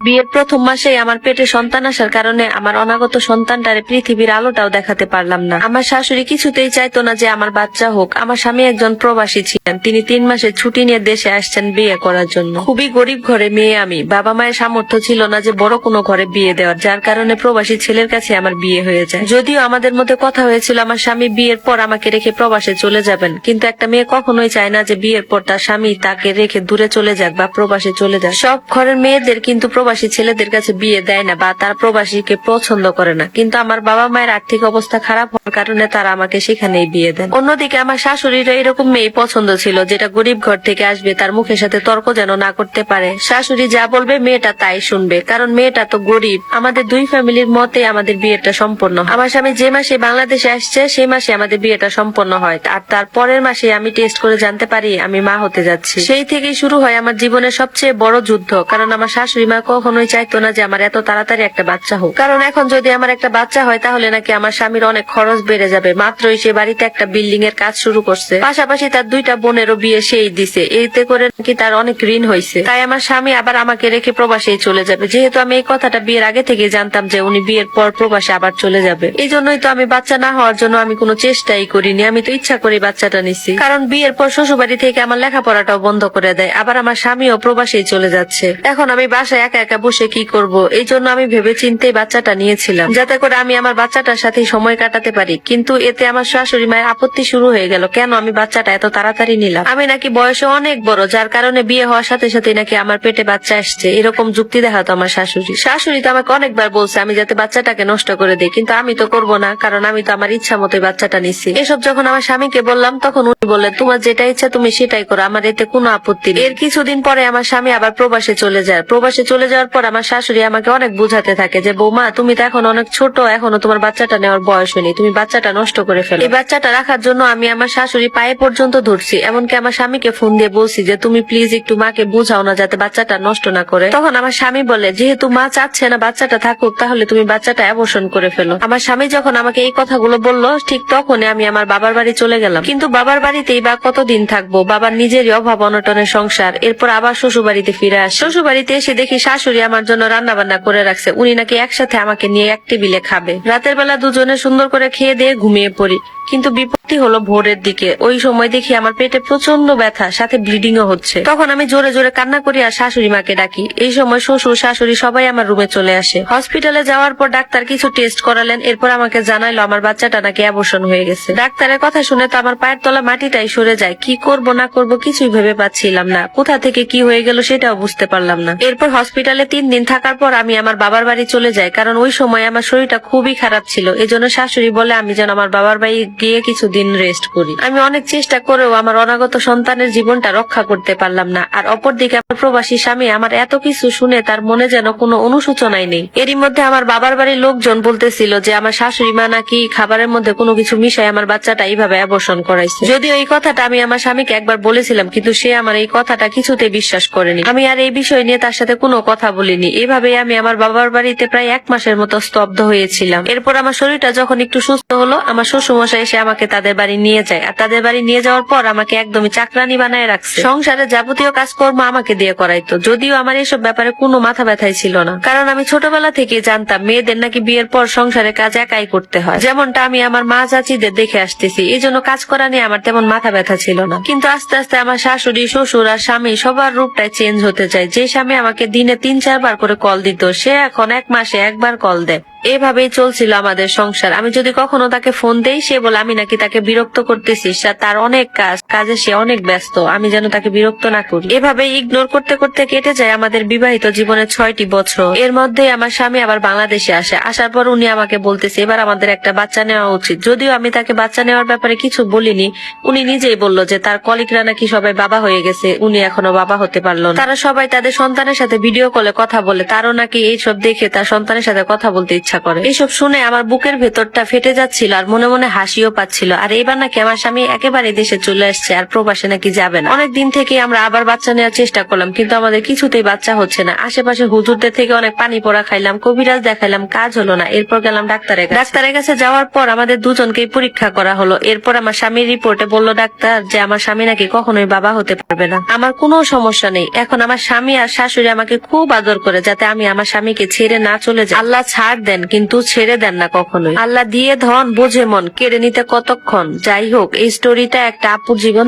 বিয়ের প্রথম মাসেই আমার পেটে সন্তান আসার কারণে আমার অনাগত সন্তানটারে পৃথিবীর আলোটাও দেখাতে পারলাম না। আমার শাশুড়ি কিছুতেই চাইতো না যে আমার বাচ্চা হোক। আমার স্বামী একজন প্রবাসী ছিলেন, তিনি 3 মাসের ছুটি নিয়ে দেশে আসছেন বিয়ে করার জন্য। খুবই গরিব ঘরে মেয়ে আমি, বাবা মায়ের সামর্থ্য ছিল না যে বড় কোনো ঘরে বিয়ে দেওয়ার, যার কারণে প্রবাসী ছেলের কাছে আমার বিয়ে হয়ে যায়। যদিও আমাদের মধ্যে কথা হয়েছিল আমার স্বামী বিয়ের পর আমাকে রেখে প্রবাসে চলে যাবেন, কিন্তু একটা মেয়ে কখনোই চায় না যে বিয়ের পর তার স্বামী তাকে রেখে দূরে চলে যাক বা প্রবাসে চলে যাক। সব ঘরের মেয়েদের কিন্তু প্রবাসী ছেলেদের কাছে বিয়ে দেয় না বা তারা প্রবাসীকে পছন্দ করে না, কিন্তু আমার বাবা মায়ের আর্থিক অবস্থা খারাপ হওয়ার কারণে তারা আমাকে সেখানেই বিয়ে দেন। অন্যদিকে আমার শাশুড়িরও এরকম মেয়ে পছন্দ ছিল যেটা গরিব ঘর থেকে আসবে, তার মুখের সাথে তর্ক যেন না করতে পারে। শাশুড়ি যা বলবে মেয়েটা তাই শুনবে, কারণ মেয়েটা তো গরিব। আমাদের দুই ফ্যামিলির মতে আমাদের বিয়েটা সম্পন্ন হয়। আমার স্বামী যে মাসে বাংলাদেশে আসছে সেই মাসে আমাদের বিয়েটা সম্পন্ন হয়, আর তার পরের মাসে আমি টেস্ট করে জানতে পারি আমি মা হতে যাচ্ছি। সেই থেকেই শুরু হয় আমার জীবনের সবচেয়ে বড় যুদ্ধ, কারণ আমার শাশুড়ি মা কখনোই চাইতো না যে আমার এত তাড়াতাড়ি একটা বাচ্চা হোক। কারণ এখন যদি আমার একটা বাচ্চা হয় তাহলে নাকি আমার স্বামীর অনেক খরচ বেড়ে যাবে। মাত্রই সে বাড়িতে একটা বিল্ডিং এর কাজ শুরু করছে, পাশাপাশি তার 2টা বোনেরও বিয়ে সেই দিছে, এতে করে নাকি তার অনেক ঋণ হয়েছে। তাই আমার স্বামী আবার আমাকে রেখে প্রবাসে চলে যাবে। যেহেতু আমি এই কথাটা বিয়ের আগে থেকে জানতাম যে উনি বিয়ের পর প্রবাসে আবার চলে যাবে, এই জন্যই তো আমি বাচ্চা না হওয়ার জন্য আমি কোনো চেষ্টাই করিনি। আমি তো ইচ্ছা করে বাচ্চাটা নিছি, কারণ বিয়ের পর শ্বশুরবাড়ি থেকে আমার লেখাপড়াটাও বন্ধ করে দেয়, আবার আমার স্বামীও প্রবাসেই চলে যাচ্ছে। এখন আমি বাসায় একা একা বসে কি করব, এই জন্য আমি ভেবে চিন্তেই বাচ্চাটা নিয়েছিলাম, যাতে করে আমি আমার বাচ্চাটার সাথে সময় কাটাতে পারি। কিন্তু এতে আমার শাশুড়ি মায়ের আপত্তি শুরু হয়ে গেল, কেন আমি বাচ্চাটা এত তাড়াতাড়ি নিলাম, আমি নাকি বয়সে অনেক বড়, যার কারণে বিয়ে হওয়ার সাথে সাথে নাকি আমার পেটে বাচ্চা আসছে, এরকম যুক্তি দেখাতো আমার শাশুড়ি তো আমাকে অনেকবার বলছে আমি যাতে বাচ্চাটাকে নষ্ট করে দিই, কিন্তু আমি তো করবো না, কারণ আমি তো আমার ইচ্ছা মতোই বাচ্চাটা নিচ্ছি। এসব যখন আমার স্বামীকে বললাম তখন উনি বললেন তোমার যেটা ইচ্ছা তুমি সেটাই করো, আমার এতে কোনো আপত্তি নেই। এর কিছুদিন পরে আমার স্বামী আবার প্রবাসে চলে যায়। প্রবাসে চলে যাওয়ার পর আমার শাশুড়ি আমাকে অনেক বুঝাতে থাকে যে বৌমা তুমি তো এখন অনেক ছোট, এখনো তোমার বাচ্চাটা নেওয়ার বয়স হয়নি, তুমি বাচ্চাটা নষ্ট করে ফেলো। এই বাচ্চাটা রাখার জন্য আমি আমার শাশুড়ি পায়ে পর্যন্ত ধরছি, এমনকি আমার স্বামীকে ফোন দিয়ে বলছি যে তুমি প্লিজ একটু মাকে বুঝাও না যাতে বাচ্চাটা নষ্ট না করে। তখন আমার স্বামী বলে যেহেতু মা চাচ্ছে না বাচ্চাটা থাকুক তাহলে তুমি বাচ্চাটা অ্যাবর্শন করে ফেলো। আমার স্বামী যখন আমাকে এই কথাগুলো বললো ঠিক তখনই আমি আমার বাবার বাড়ি চলে গেলাম। কিন্তু বাবার বাড়িতেই বা কতদিন থাকবো, বাবার নিজেরই অভাব অনটনের সংসার। এরপর আবার শ্বশুর বাড়িতে ফিরে আসি। শ্বশুর বাড়িতে এসে দেখি শাশুড়ি আমার জন্য রান্না বান্না করে রাখছে, উনি নাকি একসাথে আমাকে নিয়ে এক টেবিলে খাবে। রাতের বেলা দুজনে সুন্দর করে খেয়ে দিয়ে ঘুমিয়ে পড়ি, কিন্তু বিপত্তি হলো ভোরের দিকে। ওই সময় দেখি আমার পেটে প্রচন্ড ব্যথা, সাথে ব্লিডিং ও হচ্ছে। তখন আমি জোরে জোরে কান্না করি আর শাশুড়ি মাকে ডাকি। এই সময় শ্বশুর শাশুড়ি সবাই আমার রুমে চলে আসে। হসপিটালে যাওয়ার পর ডাক্তার কিছু টেস্ট করালেন, এরপর আমাকে জানাইলো আমার বাচ্চাটা নাকি অ্যাবর্শন হয়ে গেছে। ডাক্তারের কথা শুনে তো আমার পায়ের তলা মাটিটাই সরে যায়। কি করব না করব কিছুই ভেবে পাচ্ছিলাম না, কোথা থেকে কি হয়ে গেল সেটাও বুঝতে পারলাম না। এরপর হসপিটালে 3 দিন থাকার পর আমি আমার বাবার বাড়ি চলে যাই, কারণ ওই সময় আমার শরীরটা খুবই খারাপ ছিল। এজন্য শাশুড়ি বলে আমি যেন আমার বাবার বাড়ি গিয়ে কিছুদিন রেস্ট করি। আমি অনেক চেষ্টা করেও আমার অনাগত সন্তানের জীবনটা রক্ষা করতে পারলাম না। আর অপরদিকে আমার প্রবাসী স্বামী আমার এত কিছু শুনে তার মনে যেন কোনো অনুশোচনাই নেই। এরই মধ্যে আমার বাবার বাড়ির লোকজন বলতেছিল যে আমার শাশুড়ি মা নাকি খাবারের মধ্যে কোনো কিছু মিশাই আমার বাচ্চাটা এইভাবে অ্যাবর্শন করাইছে। যদিও এই কথাটা আমি আমার স্বামীকে একবার বলেছিলাম, কিন্তু সে আমার এই কথাটা কিছুতে বিশ্বাস করেনি। আমি আর এই বিষয় নিয়ে তার সাথে কোনো কথা বলিনি। এভাবেই আমি আমার বাবার বাড়িতে প্রায় 1 মাসের মতো স্তব্ধ হয়েছিলাম। এরপর আমার শরীরটা যখন একটু সুস্থ হলো আমার শ্বশুরমশাই এসে আমাকে তাদের বাড়ি নিয়ে যায়। আর তাদের বাড়ি নিয়ে যাওয়ার পর আমাকে একদমই চাকরানি বানায় রাখছে। সংসারে যাবতীয় কাজকর্ম আমাকে দিয়ে করাইতো, যদিও আমার এসব ব্যাপারে কোনো মাথা ব্যথাই ছিল না, কারণ আমি ছোটবেলা থেকে জানতাম মেয়েদের নাকি বিয়ের পর সংসারে কাজ একাই করতে হয়, যেমনটা আমি আমার মা চাচিদের দেখে আসতেছি। এই জন্য কাজ করা নিয়ে আমার তেমন মাথা ব্যথা ছিল না। কিন্তু আস্তে আস্তে আমার শাশুড়ি শ্বশুর আর স্বামী সবার রূপটাই চেঞ্জ হতে যায়। যে স্বামী আমাকে দিনে 3-4 বার করে কল দিত, সে এখন 1 মাসে 1 বার কল দেয়। এভাবেই চলছিল আমাদের সংসার। আমি যদি কখনো তাকে ফোন দেই সে বলে আমি নাকি তাকে বিরক্ত করতেছি, তার অনেক কাজে সে অনেক ব্যস্ত, আমি যেন তাকে বিরক্ত না করি। এভাবেই ইগনোর করতে করতে কেটে যায় আমাদের বিবাহিত জীবনের 6টি বছর। এর মধ্যে আমার স্বামী আবার বাংলাদেশে আসে। আসার পর উনি আমাকে বলতেছে এবার আমাদের একটা বাচ্চা নেওয়া উচিত। যদিও আমি তাকে বাচ্চা নেওয়ার ব্যাপারে কিছু বলিনি, উনি নিজেই বললো যে তার কলিগরা নাকি সবাই বাবা হয়ে গেছে, উনি এখনো বাবা হতে পারলো না। তারা সবাই তাদের সন্তানের সাথে ভিডিও কলে কথা বলে, তারও নাকি এইসব দেখে তার সন্তানের সাথে কথা বলতে ইচ্ছে ইচ্ছা করে। এসব শুনে আমার বুকের ভেতরটা ফেটে যাচ্ছিল আর মনে মনে হাসিও পাচ্ছিল। আর এবার নাকি আমার স্বামী একেবারে দেশে চলে আসছে আর প্রবাসে নাকি যাবে না। অনেক দিন থেকে আমরা আবার বাচ্চা নেওয়ার চেষ্টা করলাম, কিন্তু আমাদের কিছুতেই বাচ্চা হচ্ছে না। আশেপাশে হুজুরদের থেকে অনেক পানি পড়া খাইলাম, কবিরাজ দেখাইলাম, কাজ হলো না। এরপর গেলাম ডাক্তারের কাছে যাওয়ার পর আমাদের দুজনকেই পরীক্ষা করা হলো। এরপর আমার স্বামীর রিপোর্টে বললো ডাক্তার যে আমার স্বামী নাকি কখনোই বাবা হতে পারবে না। আমার কোনো সমস্যা নেই। এখন আমার স্বামী আর শাশুড়ি আমাকে খুব আদর করে, যাতে আমি আমার স্বামীকে ছেড়ে না চলে যাই। আল্লাহ ছাড় দেন কিন্তু ছেড়ে দেন না কখনোই। আল্লাহ দিয়ে ধন বোঝে মন, কেড়ে নিতে কতক্ষণ। যাই হোক, এই স্টোরিটা একটা আপুর জীবন